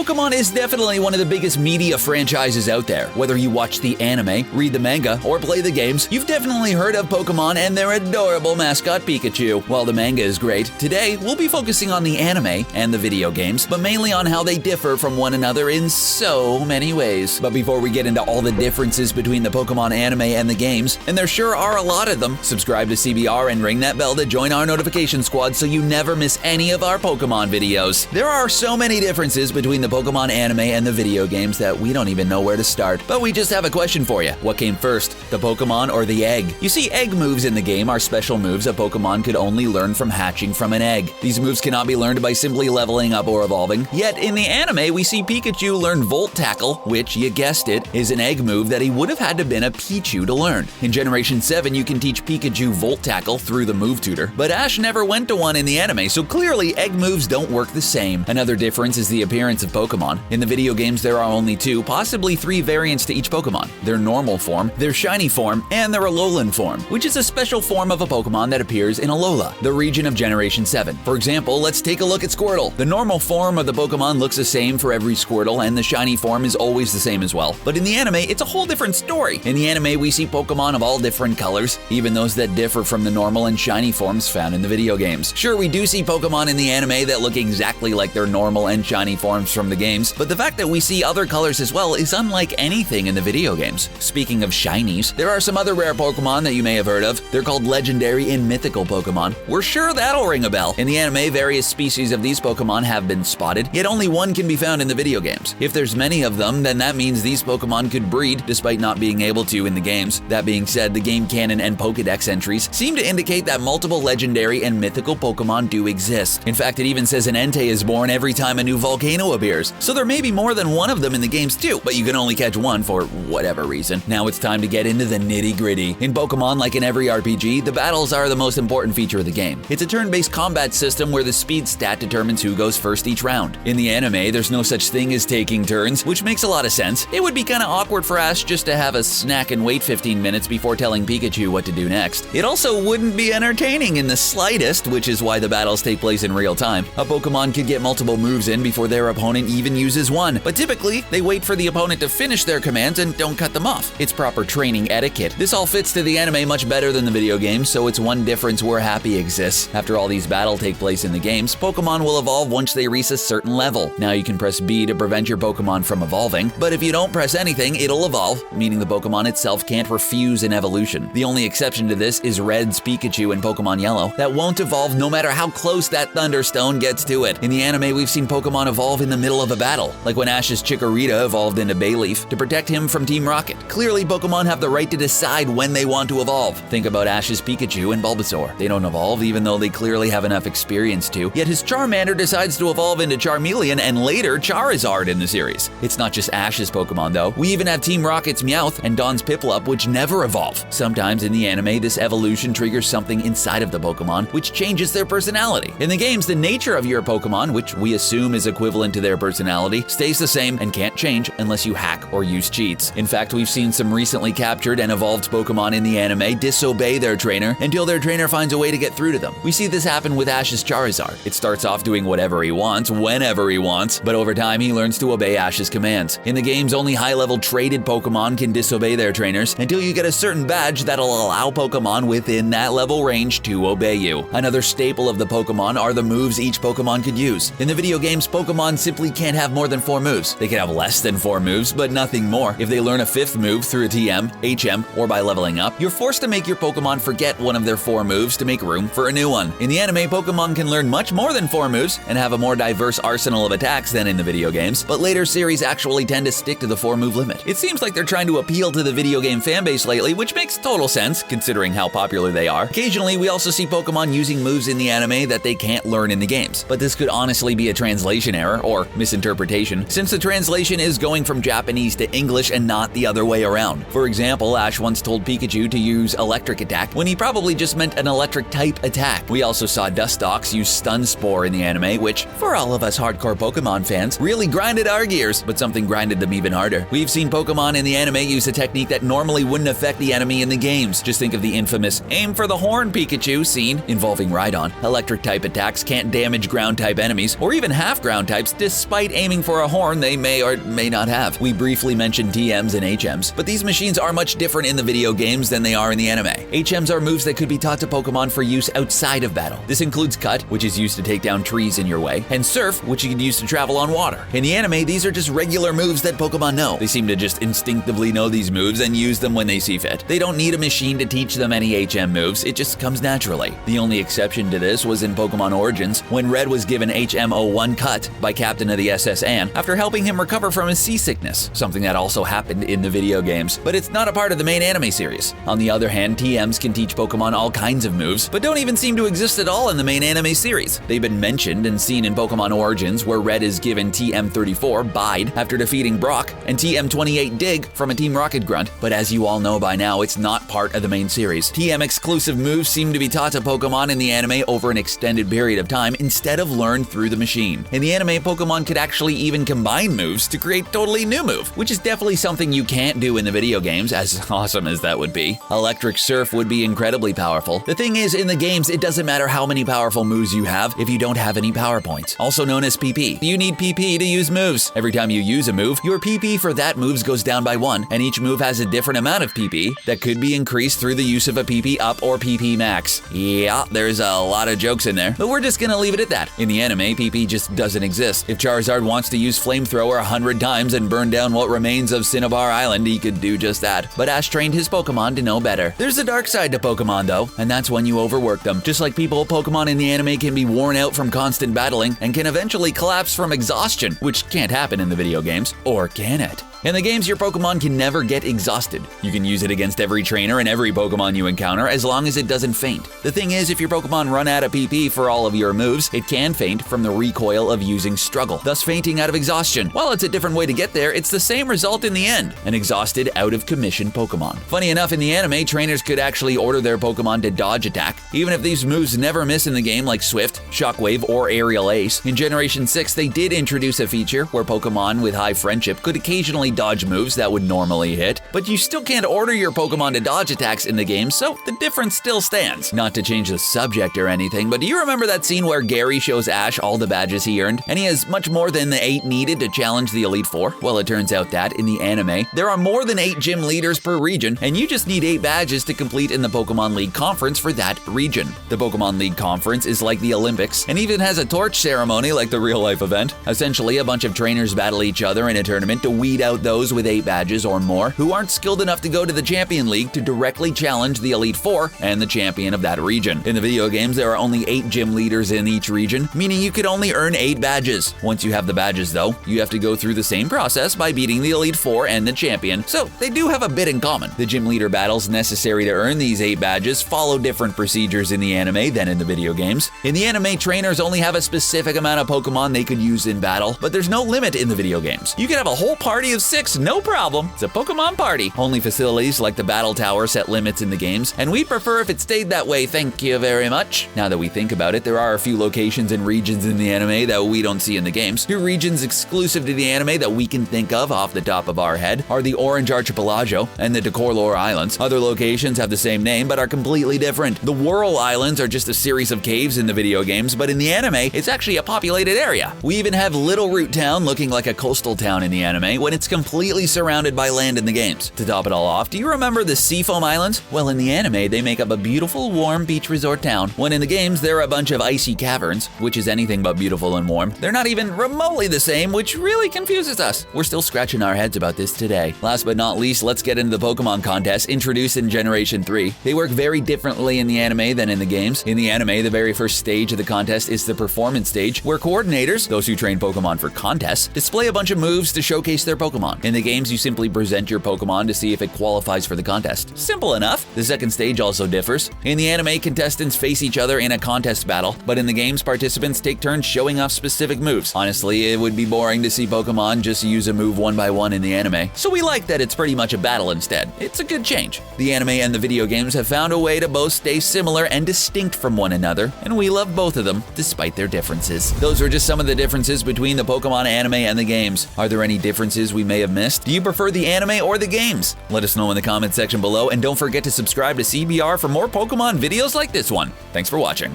Pokemon is definitely one of the biggest media franchises out there. Whether you watch the anime, read the manga, or play the games, you've definitely heard of Pokemon and their adorable mascot Pikachu. While the manga is great, today we'll be focusing on the anime and the video games, but mainly on how they differ from one another in so many ways. But before we get into all the differences between the Pokemon anime and the games, and there sure are a lot of them, subscribe to CBR and ring that bell to join our notification squad so you never miss any of our Pokemon videos. There are so many differences between the Pokemon anime and the video games that we don't even know where to start. But we just have a question for you. What came first, the Pokemon or the egg? You see, egg moves in the game are special moves a Pokemon could only learn from hatching from an egg. These moves cannot be learned by simply leveling up or evolving. Yet in the anime, we see Pikachu learn Volt Tackle, which, you guessed it, is an egg move that he would have had to been a Pichu to learn. In Generation 7, you can teach Pikachu Volt Tackle through the move tutor, but Ash never went to one in the anime, so clearly egg moves don't work the same. Another difference is the appearance of Pokemon. In the video games, there are only 2, possibly 3 variants to each Pokemon: their normal form, their shiny form, and their Alolan form, which is a special form of a Pokemon that appears in Alola, the region of Generation 7. For example, let's take a look at Squirtle. The normal form of the Pokemon looks the same for every Squirtle, and the shiny form is always the same as well. But in the anime, it's a whole different story. In the anime, we see Pokemon of all different colors, even those that differ from the normal and shiny forms found in the video games. Sure, we do see Pokemon in the anime that look exactly like their normal and shiny forms from the games, but the fact that we see other colors as well is unlike anything in the video games. Speaking of shinies, there are some other rare Pokemon that you may have heard of. They're called legendary and mythical Pokemon. We're sure that'll ring a bell. In the anime, various species of these Pokemon have been spotted, yet only one can be found in the video games. If there's many of them, then that means these Pokemon could breed, despite not being able to in the games. That being said, the game canon and Pokédex entries seem to indicate that multiple legendary and mythical Pokemon do exist. In fact, it even says an Entei is born every time a new volcano appears. So there may be more than one of them in the games too, but you can only catch one for whatever reason. Now it's time to get into the nitty-gritty. In Pokemon, like in every RPG, the battles are the most important feature of the game. It's a turn-based combat system where the speed stat determines who goes first each round. In the anime, there's no such thing as taking turns, which makes a lot of sense. It would be kinda awkward for Ash just to have a snack and wait 15 minutes before telling Pikachu what to do next. It also wouldn't be entertaining in the slightest, which is why the battles take place in real time. A Pokemon could get multiple moves in before their opponent even uses one, but typically, they wait for the opponent to finish their commands and don't cut them off. It's proper training etiquette. This all fits to the anime much better than the video games, so it's one difference we're happy exists. After all these battles take place in the games, Pokemon will evolve once they reach a certain level. Now you can press B to prevent your Pokemon from evolving, but if you don't press anything, it'll evolve, meaning the Pokemon itself can't refuse an evolution. The only exception to this is Red's Pikachu in Pokemon Yellow that won't evolve no matter how close that Thunderstone gets to it. In the anime, we've seen Pokemon evolve in the middle of a battle, like when Ash's Chikorita evolved into Bayleaf to protect him from Team Rocket. Clearly, Pokemon have the right to decide when they want to evolve. Think about Ash's Pikachu and Bulbasaur. They don't evolve even though they clearly have enough experience to, yet his Charmander decides to evolve into Charmeleon and later Charizard in the series. It's not just Ash's Pokemon though. We even have Team Rocket's Meowth and Dawn's Piplup, which never evolve. Sometimes in the anime, this evolution triggers something inside of the Pokemon, which changes their personality. In the games, the nature of your Pokemon, which we assume is equivalent to their personality, stays the same and can't change unless you hack or use cheats. In fact, we've seen some recently captured and evolved Pokemon in the anime disobey their trainer until their trainer finds a way to get through to them. We see this happen with Ash's Charizard. It starts off doing whatever he wants, whenever he wants, but over time he learns to obey Ash's commands. In the games, only high-level traded Pokemon can disobey their trainers until you get a certain badge that'll allow Pokemon within that level range to obey you. Another staple of the Pokemon are the moves each Pokemon could use. In the video games, Pokemon simply can't have more than 4 moves. They can have less than 4 moves, but nothing more. If they learn a 5th move through a TM, HM, or by leveling up, you're forced to make your Pokemon forget one of their 4 moves to make room for a new one. In the anime, Pokemon can learn much more than 4 moves and have a more diverse arsenal of attacks than in the video games, but later series actually tend to stick to the 4-move limit. It seems like they're trying to appeal to the video game fanbase lately, which makes total sense considering how popular they are. Occasionally, we also see Pokemon using moves in the anime that they can't learn in the games, but this could honestly be a translation error or misinterpretation, since the translation is going from Japanese to English and not the other way around. For example, Ash once told Pikachu to use Electric Attack when he probably just meant an electric type attack. We also saw Dustox use Stun Spore in the anime, which, for all of us hardcore Pokemon fans, really grinded our gears, but something grinded them even harder. We've seen Pokemon in the anime use a technique that normally wouldn't affect the enemy in the games. Just think of the infamous Aim for the Horn Pikachu scene involving Rhydon. Electric type attacks can't damage ground type enemies, or even half ground types, despite despite aiming for a horn they may or may not have. We briefly mentioned TMs and HMs, but these machines are much different in the video games than they are in the anime. HMs are moves that could be taught to Pokemon for use outside of battle. This includes Cut, which is used to take down trees in your way, and Surf, which you can use to travel on water. In the anime, these are just regular moves that Pokemon know. They seem to just instinctively know these moves and use them when they see fit. They don't need a machine to teach them any HM moves, it just comes naturally. The only exception to this was in Pokemon Origins, when Red was given HM01 Cut by Captain of the SS Anne after helping him recover from his seasickness, something that also happened in the video games, but it's not a part of the main anime series. On the other hand, TMs can teach Pokemon all kinds of moves, but don't even seem to exist at all in the main anime series. They've been mentioned and seen in Pokemon Origins, where Red is given TM34 Bide after defeating Brock, and TM28 Dig from a Team Rocket grunt, but as you all know by now, it's not part of the main series. TM-exclusive moves seem to be taught to Pokemon in the anime over an extended period of time instead of learned through the machine. In the anime, Pokemon could actually even combine moves to create totally new move, which is definitely something you can't do in the video games, as awesome as that would be. Electric Surf would be incredibly powerful. The thing is, in the games, it doesn't matter how many powerful moves you have if you don't have any power points, also known as PP. You need PP to use moves. Every time you use a move, your PP for that move goes down by 1, and each move has a different amount of PP that could be increased through the use of a PP up or PP max. Yeah, there's a lot of jokes in there, but we're just gonna leave it at that. In the anime, PP just doesn't exist. If Charizard wants to use Flamethrower 100 times and burn down what remains of Cinnabar Island, he could do just that. But Ash trained his Pokemon to know better. There's a dark side to Pokemon though, and that's when you overwork them. Just like people, Pokemon in the anime can be worn out from constant battling and can eventually collapse from exhaustion, which can't happen in the video games. Or can it? In the games, your Pokemon can never get exhausted. You can use it against every trainer and every Pokemon you encounter as long as it doesn't faint. The thing is, if your Pokemon run out of PP for all of your moves, it can faint from the recoil of using Struggle, thus fainting out of exhaustion. While it's a different way to get there, it's the same result in the end, an exhausted, out of commission Pokemon. Funny enough, in the anime, trainers could actually order their Pokemon to dodge attack, even if these moves never miss in the game like Swift, Shockwave, or Aerial Ace. In Generation 6, they did introduce a feature where Pokemon with high friendship could occasionally dodge moves that would normally hit, but you still can't order your Pokemon to dodge attacks in the game, so the difference still stands. Not to change the subject or anything, but do you remember that scene where Gary shows Ash all the badges he earned, and he has much more than the 8 needed to challenge the Elite Four? Well, it turns out that, in the anime, there are more than 8 gym leaders per region, and you just need 8 badges to complete in the Pokemon League Conference for that region. The Pokemon League Conference is like the Olympics, and even has a torch ceremony like the real-life event. Essentially, a bunch of trainers battle each other in a tournament to weed out those with 8 badges or more who aren't skilled enough to go to the Champion League to directly challenge the Elite Four and the champion of that region. In the video games, there are only 8 gym leaders in each region, meaning you could only earn 8 badges. Once you have the badges though, you have to go through the same process by beating the Elite Four and the champion, so they do have a bit in common. The gym leader battles necessary to earn these 8 badges follow different procedures in the anime than in the video games. In the anime, trainers only have a specific amount of Pokemon they could use in battle, but there's no limit in the video games. You can have a whole party of 6, no problem. It's a Pokemon party. Only facilities like the Battle Tower set limits in the games, and we'd prefer if it stayed that way, thank you very much. Now that we think about it, there are a few locations and regions in the anime that we don't see in the games. 2 regions exclusive to the anime that we can think of off the top of our head are the Orange Archipelago and the Decorlor Islands. Other locations have the same name but are completely different. The Whirl Islands are just a series of caves in the video games, but in the anime, it's actually a populated area. We even have Little Root Town looking like a coastal town in the anime when it's completely surrounded by land in the games. To top it all off, do you remember the Seafoam Islands? Well, in the anime, they make up a beautiful, warm beach resort town, when in the games, there are a bunch of icy caverns, which is anything but beautiful and warm. They're not even remotely the same, which really confuses us. We're still scratching our heads about this today. Last but not least, let's get into the Pokemon contests introduced in Generation 3. They work very differently in the anime than in the games. In the anime, the very first stage of the contest is the performance stage, where coordinators, those who train Pokemon for contests, display a bunch of moves to showcase their Pokemon. In the games, you simply present your Pokemon to see if it qualifies for the contest. Simple enough. The second stage also differs. In the anime, contestants face each other in a contest battle, but in the games, participants take turns showing off specific moves. Honestly, it would be boring to see Pokemon just use a move one by one in the anime, so we like that it's pretty much a battle instead. It's a good change. The anime and the video games have found a way to both stay similar and distinct from one another, and we love both of them despite their differences. Those were just some of the differences between the Pokemon anime and the games. Are there any differences we may have missed? Do you prefer the anime or the games? Let us know in the comment section below, and don't forget to subscribe to CBR for more Pokemon videos like this one. Thanks for watching.